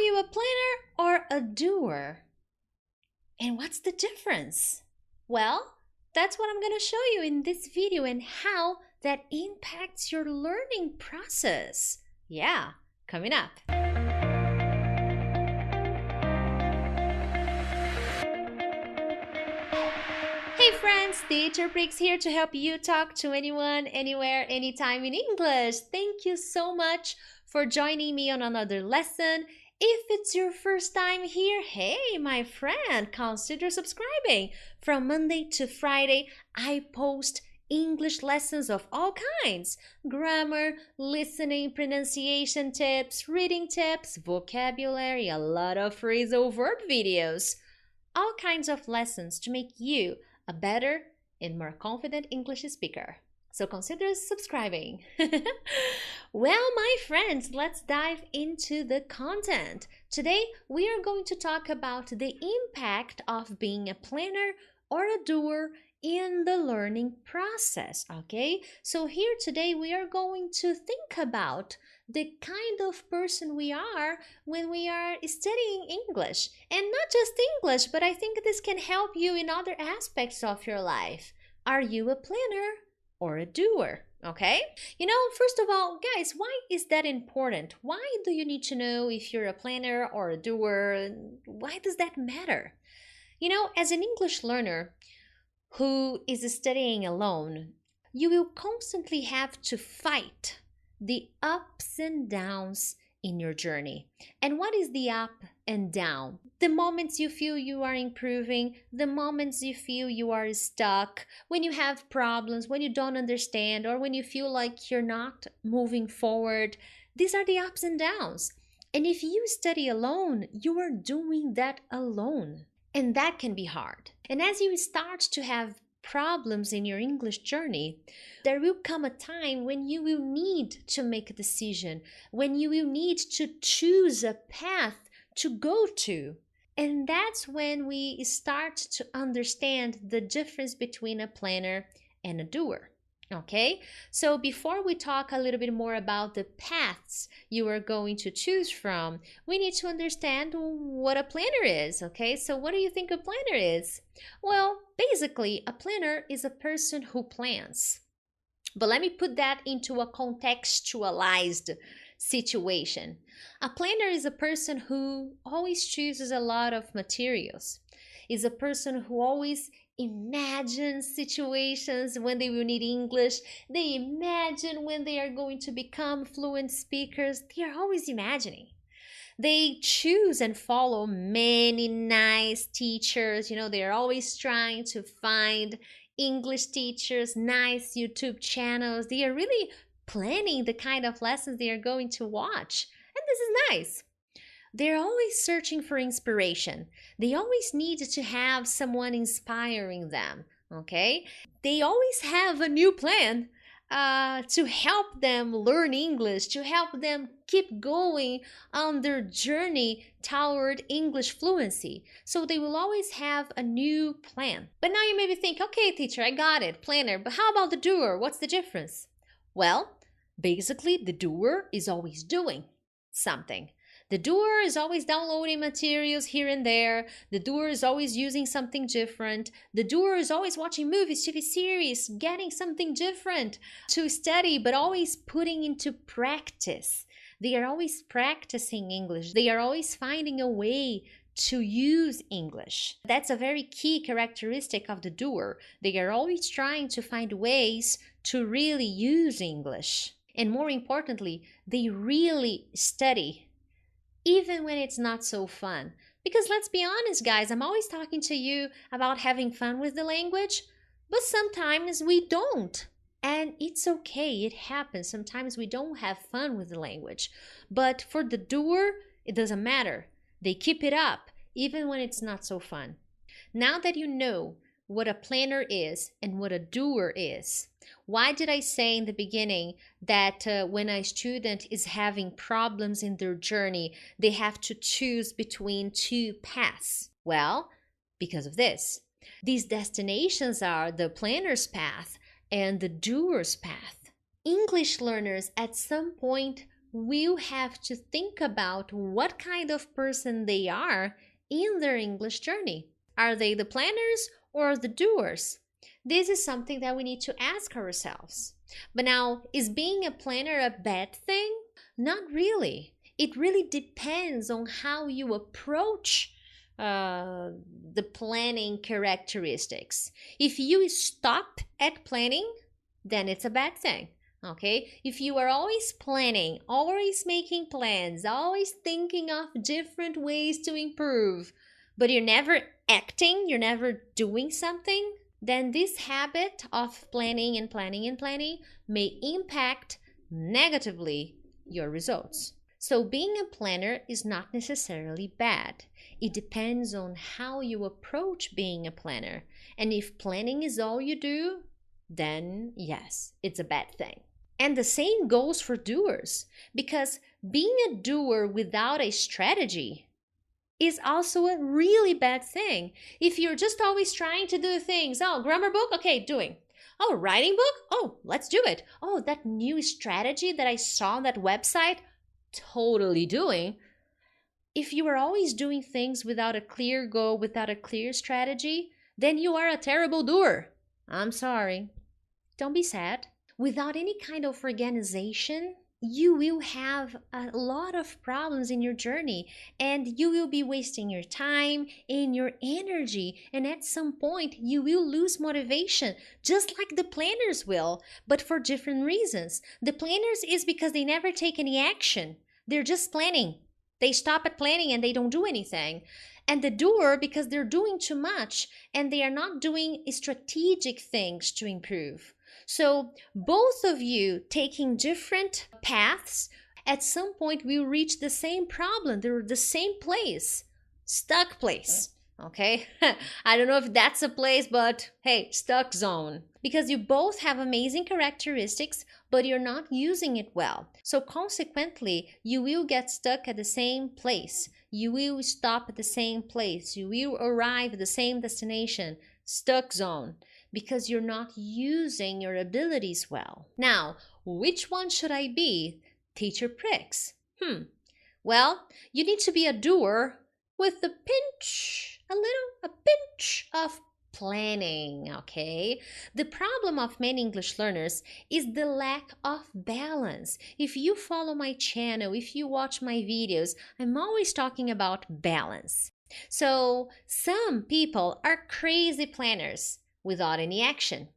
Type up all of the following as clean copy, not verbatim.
you a planner or a doer? And what's the difference? Well, that's what I'm going to show you in this video and how that impacts your learning process. Yeah, coming up. Hey friends, Teacher Prix here to help you talk to anyone, anywhere, anytime in English. Thank you so much for joining me on another lesson. If it's your first time here, hey my friend, consider subscribing. From Monday to Friday, I post English lessons of all kinds. Grammar, listening, pronunciation tips, reading tips, vocabulary, a lot of phrasal verb videos. All kinds of lessons to make you a better and more confident English speaker. So consider subscribing. Well, my friends, let's dive into the content. Today, we are going to talk about the impact of being a planner or a doer in the learning process, okay? So here today, we are going to think about the kind of person we are when we are studying English. And not just English, but I think this can help you in other aspects of your life. Are you a planner or a doer? Okay? First of all, guys, why is that important? Why do you need to know if you're a planner or a doer? Why does that matter? As an English learner who is studying alone, you will constantly have to fight the ups and downs in your journey. And what is the up and down? The moments you feel you are improving, the moments you feel you are stuck, when you have problems, when you don't understand, or when you feel like you're not moving forward. These are the ups and downs. And if you study alone, you are doing that alone. And that can be hard. And as you start to have problems in your English journey, there will come a time when you will need to make a decision, when you will need to choose a path to go to. And that's when we start to understand the difference between a planner and a doer. Okay, so before we talk a little bit more about the paths you are going to choose from, we need to understand what a planner is. Okay, so what do you think a planner is? Well, basically, a planner is a person who plans. But let me put that into a contextualized situation. A planner is a person who always chooses a lot of materials, is a person who always imagine situations when they will need English. They imagine when they are going to become fluent speakers. They are always imagining. They choose and follow many nice teachers. They are always trying to find English teachers, nice YouTube channels. They are really planning the kind of lessons they are going to watch. And this is nice. They're always searching for inspiration. They always need to have someone inspiring them, okay? They always have a new plan to help them learn English, to help them keep going on their journey toward English fluency. So they will always have a new plan. But now you maybe think, okay, teacher, I got it, planner, but how about the doer? What's the difference? Well, basically, the doer is always doing something. The doer is always downloading materials here and there. The doer is always using something different. The doer is always watching movies, TV series, getting something different to study, but always putting into practice. They are always practicing English. They are always finding a way to use English. That's a very key characteristic of the doer. They are always trying to find ways to really use English. And more importantly, they really study even when it's not so fun. Because let's be honest, guys, I'm always talking to you about having fun with the language, but sometimes we don't. And it's okay, it happens. Sometimes we don't have fun with the language. But for the doer, it doesn't matter. They keep it up, even when it's not so fun. Now that you know what a planner is and what a doer is, why did I say in the beginning that when a student is having problems in their journey, they have to choose between two paths? Well, because of this. These destinations are the planner's path and the doer's path. English learners at some point will have to think about what kind of person they are in their English journey. Are they the planners or the doers? This is something that we need to ask ourselves. But now, is being a planner a bad thing? Not really. It really depends on how you approach the planning characteristics. If you stop at planning, then it's a bad thing. Okay, if you are always planning, always making plans, always thinking of different ways to improve, but you're never acting, you're never doing something, then this habit of planning and planning and planning may impact negatively your results. So being a planner is not necessarily bad. It depends on how you approach being a planner. And if planning is all you do, then yes, it's a bad thing. And the same goes for doers, because being a doer without a strategy is also a really bad thing. If you're just always trying to do things, oh, grammar book, okay, doing. Oh, writing book, oh, let's do it. Oh, that new strategy that I saw on that website, totally doing. If you are always doing things without a clear goal, without a clear strategy, then you are a terrible doer. I'm sorry. Don't be sad. Without any kind of organization, you will have a lot of problems in your journey, and you will be wasting your time and your energy, and at some point you will lose motivation, just like the planners will, but for different reasons. The planners is because they never take any action. They're just planning. They stop at planning and they don't do anything. And the doer, because they're doing too much and they are not doing strategic things to improve. So both of you taking different paths, at some point will reach the same problem. They're the same place, stuck place. Okay, I don't know if that's a place, but hey, stuck zone. Because you both have amazing characteristics, but you're not using it well. So consequently, you will get stuck at the same place. You will stop at the same place. You will arrive at the same destination, stuck zone, because you're not using your abilities well. Now, which one should I be? Teacher Prix. Well, you need to be a doer with a pinch of planning, okay? The problem of many English learners is the lack of balance. If you follow my channel, if you watch my videos, I'm always talking about balance. So some people are crazy planners without any action,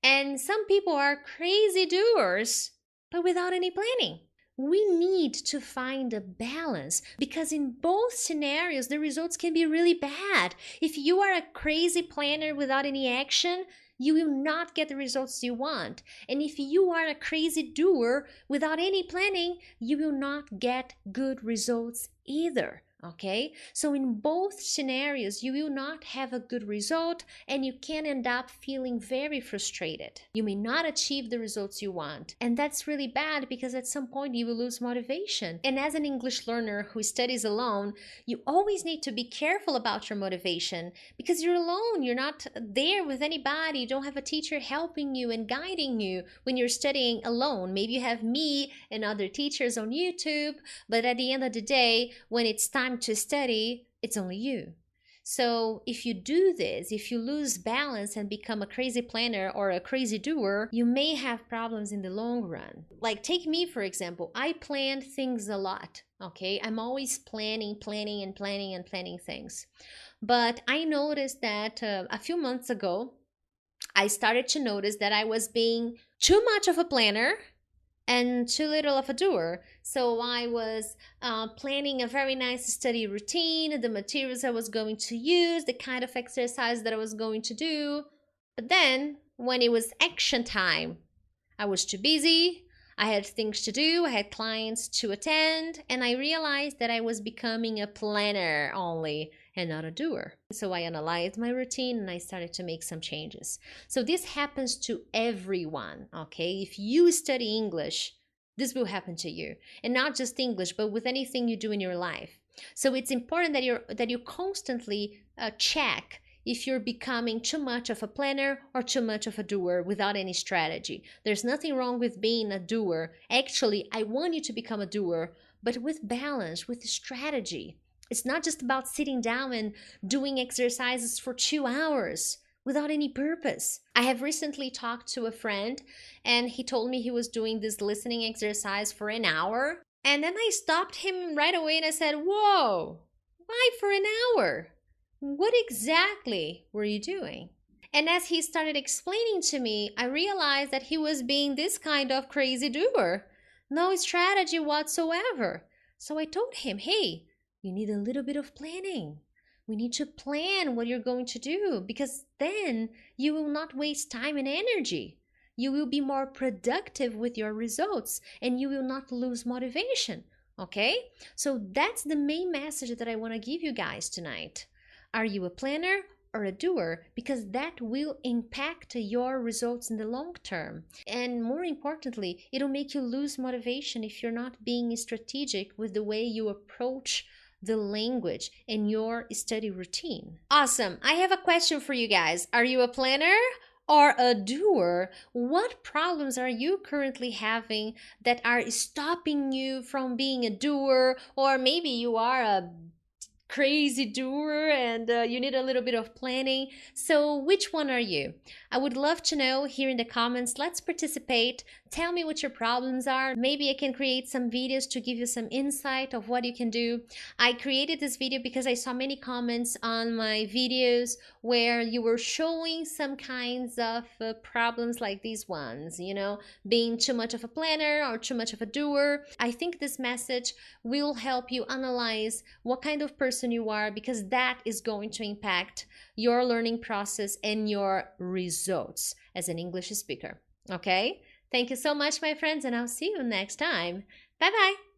and some people are crazy doers but without any planning. We need to find a balance, because in both scenarios the results can be really bad. If you are a crazy planner without any action, you will not get the results you want. And if you are a crazy doer without any planning, you will not get good results either. Okay, so in both scenarios, you will not have a good result, and you can end up feeling very frustrated. You may not achieve the results you want, and that's really bad, because at some point you will lose motivation. And as an English learner who studies alone, you always need to be careful about your motivation, because you're alone. You're not there with anybody. You don't have a teacher helping you and guiding you when you're studying alone. Maybe you have me and other teachers on YouTube, but at the end of the day, when it's time to study, it's only you. So if you do this, if you lose balance and become a crazy planner or a crazy doer, you may have problems in the long run. Like, take me for example. I plan things a lot, okay? I'm always planning things. But I noticed that a few months ago, I started to notice that I was being too much of a planner and too little of a doer. So I was planning a very nice study routine, the materials I was going to use, the kind of exercise that I was going to do. But then when it was action time, I was too busy. I had things to do, I had clients to attend, and I realized that I was becoming a planner only and not a doer. So I analyzed my routine and I started to make some changes. So this happens to everyone, okay? If you study English, this will happen to you. And not just English, but with anything you do in your life. So it's important that you constantly check if you're becoming too much of a planner or too much of a doer without any strategy. There's nothing wrong with being a doer. Actually, I want you to become a doer, but with balance, with strategy. It's not just about sitting down and doing exercises for 2 hours without any purpose. I have recently talked to a friend and he told me he was doing this listening exercise for an hour. And then I stopped him right away and I said, "Whoa, why for an hour? What exactly were you doing?" And as he started explaining to me, I realized that he was being this kind of crazy doer. No strategy whatsoever. So I told him, "Hey, you need a little bit of planning. We need to plan what you're going to do because then you will not waste time and energy. You will be more productive with your results and you will not lose motivation." Okay? So that's the main message that I want to give you guys tonight. Are you a planner or a doer? Because that will impact your results in the long term. And more importantly, it'll make you lose motivation if you're not being strategic with the way you approach the language in your study routine. Awesome. I have a question for you guys. Are you a planner or a doer? What problems are you currently having that are stopping you from being a doer? Or maybe you are a crazy doer and you need a little bit of planning. So which one are you? I would love to know here in the comments. Let's participate. Tell me what your problems are. Maybe I can create some videos to give you some insight of what you can do. I created this video because I saw many comments on my videos where you were showing some kinds of problems like these ones, you know, being too much of a planner or too much of a doer. I think this message will help you analyze what kind of person you are, because that is going to impact your learning process and your results as an English speaker. Okay? Thank you so much, my friends, and I'll see you next time. Bye-bye.